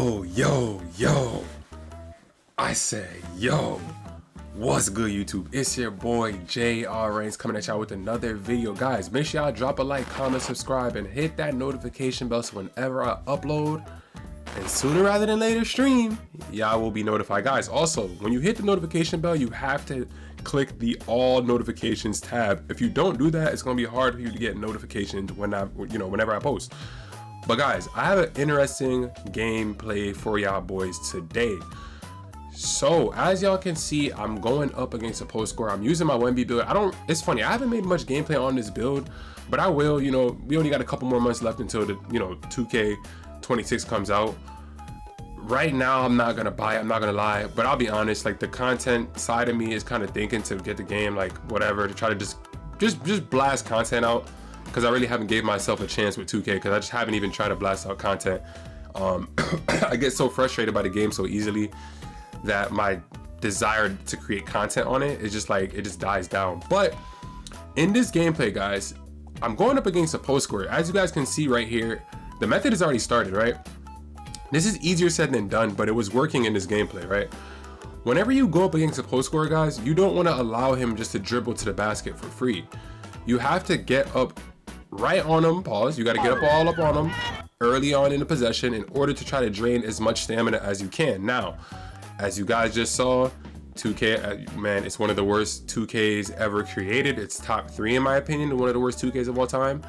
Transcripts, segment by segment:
Yo, I say, yo, what's good, YouTube? It's your boy JR Reigns coming at y'all with another video. Guys, make sure y'all drop a like, comment, subscribe, and hit that notification bell so whenever I upload, and sooner rather than later stream, y'all will be notified. Guys, also, when you hit the notification bell, you have to click the all notifications tab. If you don't do that, it's gonna be hard for you to get notifications whenever I post. But guys, I have an interesting gameplay for y'all boys today. So as y'all can see, I'm going up against a post score. I'm using my WEMBANYAMA build. It's funny, I haven't made much gameplay on this build, but I will. We only got a couple more months left until the 2K26 comes out. Right now, I'm not gonna buy it, I'm not gonna lie, but I'll be honest, like the content side of me is kind of thinking to get the game, like whatever, to try to just blast content out, because I really haven't gave myself a chance with 2K, because I just haven't even tried to blast out content. I get so frustrated by the game so easily that my desire to create content on it is just like, it just dies down. But in this gameplay, guys, I'm going up against a post scorer. As you guys can see right here, the method has already started, right? This is easier said than done, but it was working in this gameplay, right? Whenever you go up against a post scorer, guys, you don't want to allow him just to dribble to the basket for free. You have to get up right on him, pause. You got to get all up on him early on in the possession in order to try to drain as much stamina as you can. Now, as you guys just saw, 2K, man, it's one of the worst 2Ks ever created. It's top 3 in my opinion, one of the worst 2Ks of all time.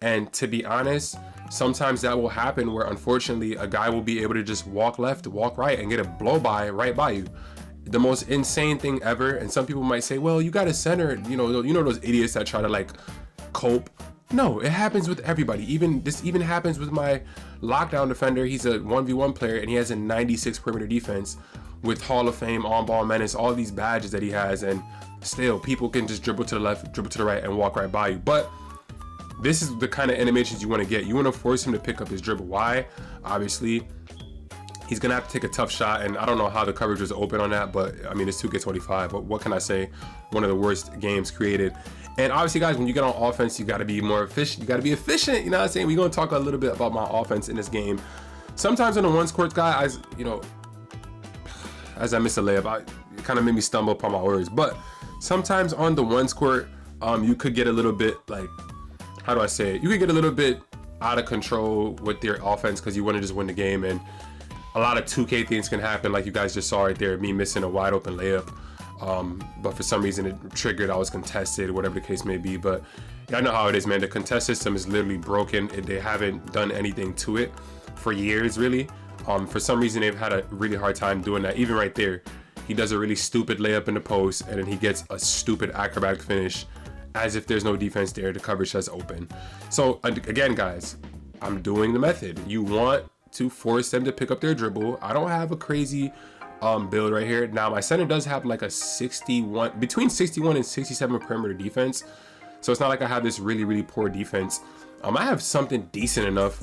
And to be honest, sometimes that will happen where unfortunately a guy will be able to just walk left, walk right, and get a blow by right by you. The most insane thing ever. And some people might say, well, you got a center, you know those idiots that try to like cope. No, it happens with everybody. This even happens with my lockdown defender. He's a 1v1 player and he has a 96 perimeter defense with Hall of Fame, on-ball menace, all these badges that he has, and still people can just dribble to the left, dribble to the right, and walk right by you. But this is the kind of animations you want to get. You want to force him to pick up his dribble. Why? Obviously, he's gonna have to take a tough shot, and I don't know how the coverage was open on that, but I mean, it's 2K25, but what can I say? One of the worst games created. And obviously, guys, when you get on offense, you gotta be more efficient. You gotta be efficient, you know what I'm saying? We're gonna talk a little bit about my offense in this game. Sometimes on the one score, guys, as I miss a layup, it kind of made me stumble upon my words. But sometimes on the one score, you could get a little bit like, how do I say it? You could get a little bit out of control with your offense because you want to just win the game, and a lot of 2K things can happen, like you guys just saw right there, me missing a wide open layup. But for some reason it triggered, I was contested, whatever the case may be. But I know how it is, man. The contest system is literally broken. They haven't done anything to it for years, really. For some reason they've had a really hard time doing that. Even right there, he does a really stupid layup in the post, and then he gets a stupid acrobatic finish as if there's no defense there, the coverage says open. So again, guys, I'm doing the method. You want to force them to pick up their dribble. I don't have a crazy build right here. Now my center does have like a 61, between 61 and 67 perimeter defense, so it's not like I have this really poor defense. I have something decent enough,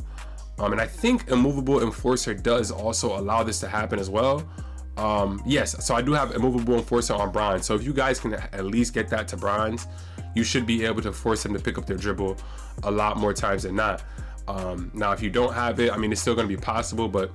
and I think immovable enforcer does also allow this to happen as well. Yes, so I do have immovable enforcer on bronze, so if you guys can at least get that to bronze, you should be able to force them to pick up their dribble a lot more times than not. Now if you don't have it, I mean, it's still going to be possible, but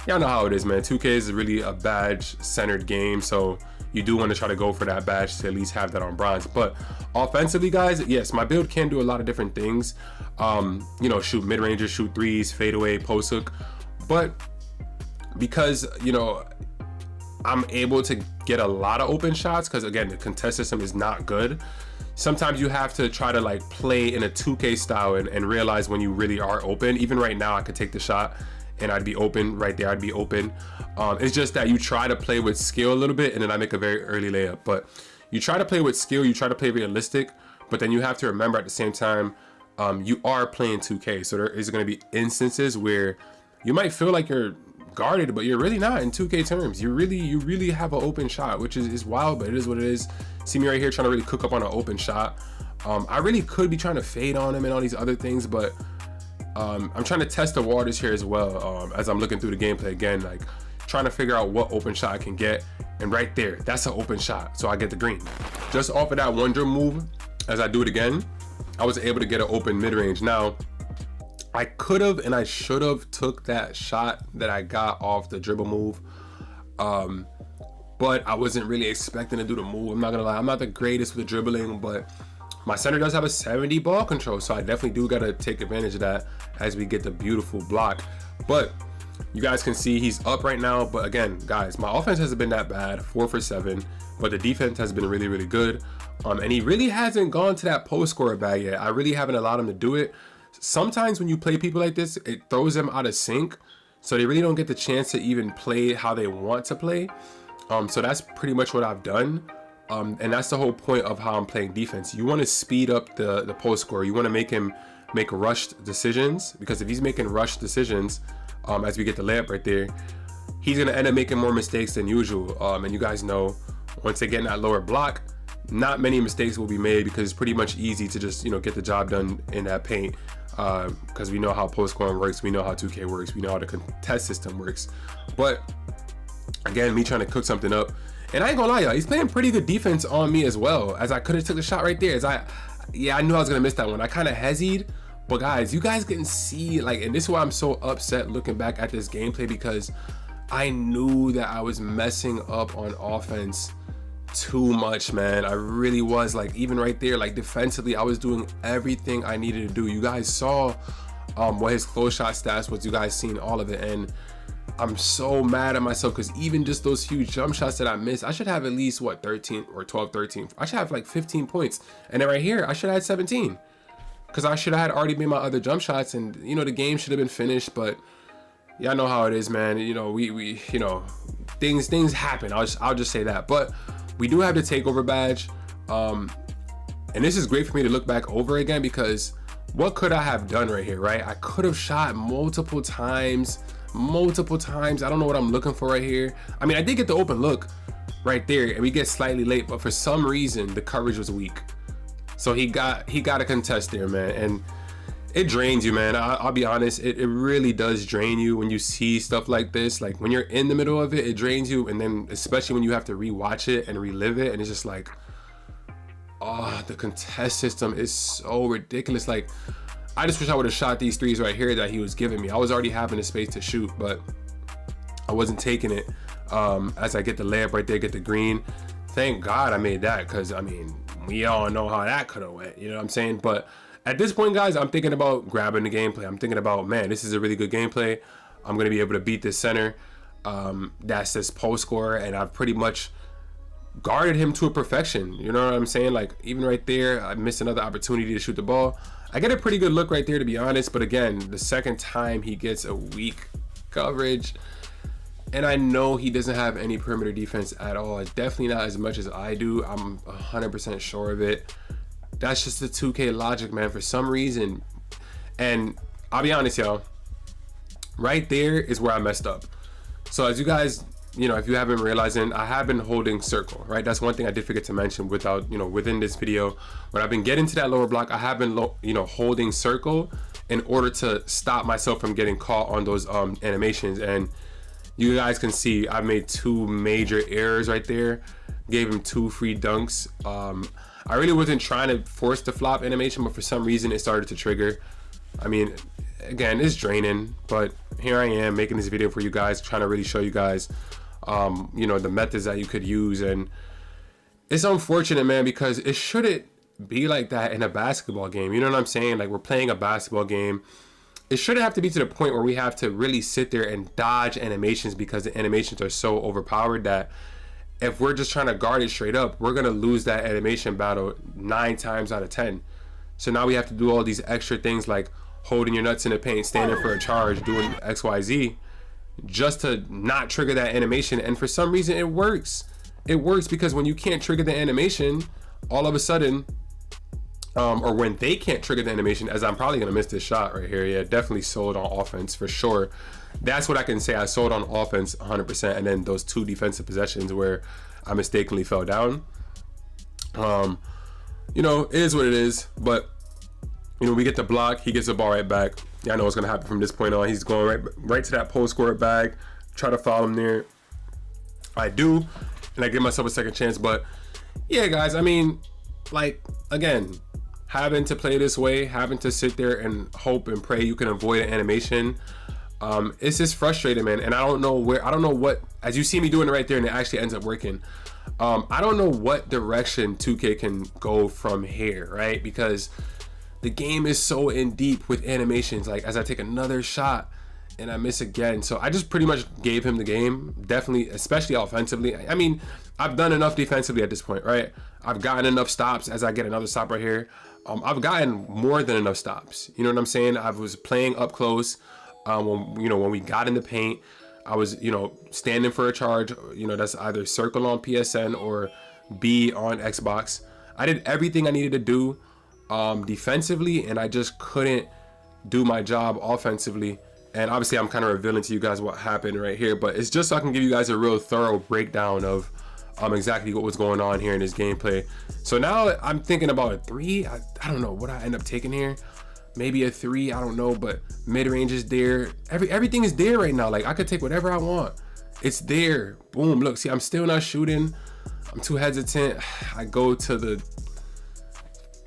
y'all know how it is, man. 2K is really a badge centered game, so you do want to try to go for that badge to at least have that on bronze. But offensively, guys, yes, my build can do a lot of different things. Shoot mid-rangers, shoot threes, fade away, post hook, but because I'm able to get a lot of open shots, because again, the contest system is not good. Sometimes you have to try to like play in a 2K style and realize when you really are open. Even right now, I could take the shot and I'd be open right there. I'd be open. It's just that you try to play with skill a little bit, and then I make a very early layup. But you try to play with skill, you try to play realistic, but then you have to remember at the same time, you are playing 2K. So there is going to be instances where you might feel like you're guarded, but you're really not in 2K terms. You really have an open shot, which is wild, but it is what it is. See me right here trying to really cook up on an open shot. I really could be trying to fade on him and all these other things, but I'm trying to test the waters here as well, as I'm looking through the gameplay again, like trying to figure out what open shot I can get. And right there, that's an open shot, so I get the green. Just off of that one dribble move, as I do it again, I was able to get an open mid-range. Now I could have and I should have took that shot that I got off the dribble move. But I wasn't really expecting to do the move. I'm not gonna lie, I'm not the greatest with the dribbling, but my center does have a 70 ball control, so I definitely do gotta take advantage of that as we get the beautiful block. But you guys can see he's up right now. But again, guys, my offense hasn't been that bad, 4 for 7, but the defense has been really, really good. And he really hasn't gone to that post scorer bag yet. I really haven't allowed him to do it. Sometimes when you play people like this, it throws them out of sync, so they really don't get the chance to even play how they want to play. So that's pretty much what I've done. And that's the whole point of how I'm playing defense. You want to speed up the post scorer. You want to make him make rushed decisions, because if he's making rushed decisions, as we get the layup right there, he's gonna end up making more mistakes than usual. And you guys know, once they get in that lower block, not many mistakes will be made, because it's pretty much easy to just, you know, get the job done in that paint, because we know how post scoring works, we know how 2K works, we know how the contest system works. But again, me trying to cook something up, and I ain't gonna lie, y'all, he's playing pretty good defense on me as well, as I could have took the shot right there. Yeah, I knew I was gonna miss that one. I kind of hesitated, but guys, you guys can see, like, and this is why I'm so upset looking back at this gameplay, because I knew that I was messing up on offense too much, man. I really was. Like, even right there, like, defensively, I was doing everything I needed to do. You guys saw what his close shot stats was. You guys seen all of it, and I'm so mad at myself, because even just those huge jump shots that I missed, I should have at least, what, 13 or 12, 13. I should have like 15 points. And then right here, I should have had 17, because I should have had already made my other jump shots, and, you know, the game should have been finished. But yeah, I know how it is, man. You know, we you know, things happen. I'll just say that. But we do have the takeover badge. And this is great for me to look back over again, because what could I have done right here, right? I could have shot multiple times. I don't know what I'm looking for right here. I mean, I did get the open look right there, and we get slightly late, but for some reason the coverage was weak, so he got a contest there, man. And it drains you, man. I'll be honest, it really does drain you when you see stuff like this. Like, when you're in the middle of it, it drains you, and then especially when you have to rewatch it and relive it, and it's just like, oh, the contest system is so ridiculous. Like, I just wish I would have shot these threes right here that he was giving me. I was already having the space to shoot, but I wasn't taking it. As I get the layup right there, get the green. Thank God I made that, because, I mean, we all know how that could have went, you know what I'm saying? But at this point, guys, I'm thinking about grabbing the gameplay. I'm thinking about, man, this is a really good gameplay. I'm going to be able to beat this center. That's this post scorer, and I've pretty much guarded him to a perfection. You know what I'm saying? Like, even right there, I missed another opportunity to shoot the ball. I get a pretty good look right there, to be honest, but again, the second time he gets a weak coverage, and I know he doesn't have any perimeter defense at all. It's definitely not as much as I do. I'm 100% sure of it. That's just the 2K logic, man, for some reason. And I'll be honest, y'all, right there is where I messed up. So as you guys, you know, if you haven't realized, I have been holding circle, right? That's one thing I did forget to mention without, you know, within this video. When I've been getting to that lower block, I have been, you know, holding circle in order to stop myself from getting caught on those animations. And you guys can see I made 2 major errors right there. Gave him 2 free dunks. I really wasn't trying to force the flop animation, but for some reason it started to trigger. I mean, again, it's draining, but here I am making this video for you guys, trying to really show you guys you know, the methods that you could use. And it's unfortunate, man, because it shouldn't be like that in a basketball game. You know what I'm saying? Like, we're playing a basketball game. It shouldn't have to be to the point where we have to really sit there and dodge animations, because the animations are so overpowered that if we're just trying to guard it straight up, we're gonna lose that animation battle 9 times out of 10. So now we have to do all these extra things, like holding your nuts in the paint, standing for a charge, doing XYZ, just to not trigger that animation. And for some reason it works. It works, because when you can't trigger the animation, all of a sudden, or when they can't trigger the animation, as I'm probably gonna miss this shot right here. Yeah, definitely sold on offense for sure. That's what I can say. I sold on offense 100%. And then those 2 defensive possessions where I mistakenly fell down. You know, it is what it is. But, you know, we get the block, he gets the ball right back. Yeah, I know what's gonna happen from this point on. He's going right to that post scorer bag. Try to foul him there. I do, and I give myself a second chance. But yeah, guys, I mean, like, again, having to play this way, having to sit there and hope and pray you can avoid an animation, it's just frustrating, man. And I don't know what, as you see me doing it right there and it actually ends up working, I don't know what direction 2K can go from here, right? Because the game is so in deep with animations. Like, as I take another shot and I miss again, so I just pretty much gave him the game, definitely, especially offensively. I mean, I've done enough defensively at this point, right? I've gotten enough stops. As I get another stop right here, I've gotten more than enough stops. You know what I'm saying? I was playing up close. When we got in the paint, I was, standing for a charge. That's either circle on PSN or B on Xbox. I did everything I needed to do defensively, and I just couldn't do my job offensively. And obviously, I'm kind of revealing to you guys what happened right here, but it's just so I can give you guys a real thorough breakdown of exactly what was going on here in this gameplay. So now I'm thinking about a 3. I don't know what I end up taking here. Maybe a 3, I don't know, but mid-range is there. Everything is there right now. Like, I could take whatever I want. It's there. Boom. Look, see, I'm still not shooting. I'm too hesitant. I go to the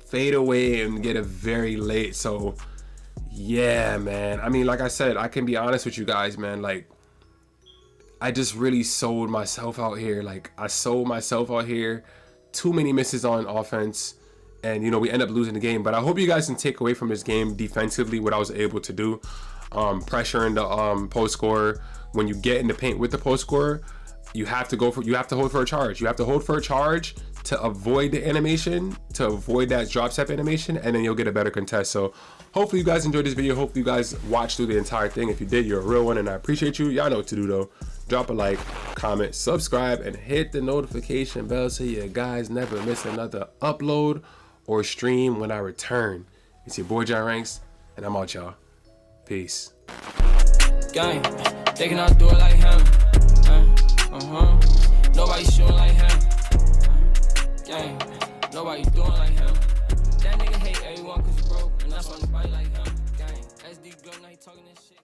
fadeaway and get it very late. So yeah, man. I mean, like I said, I can be honest with you guys, man. Like, I just really sold myself out here. Like, I sold myself out here. Too many misses on offense. And, we end up losing the game. But I hope you guys can take away from this game defensively what I was able to do. Pressuring the post scorer. When you get in the paint with the post scorer, you have to hold for a charge. You have to hold for a charge to avoid the animation, to avoid that drop step animation, and then you'll get a better contest. So hopefully you guys enjoyed this video. Hopefully you guys watched through the entire thing. If you did, you're a real one, and I appreciate you. Y'all know what to do though. Drop a like, comment, subscribe, and hit the notification bell so you guys never miss another upload or stream when I return. It's your boy John Ranks, and I'm out, y'all. Peace. Gang, they cannot do it like him. Nobody shooting like him. Gang, nobody doing like him. That nigga hate everyone cause he broke, and that's why nobody like him. Gang, SD Gun, now he talking this shit.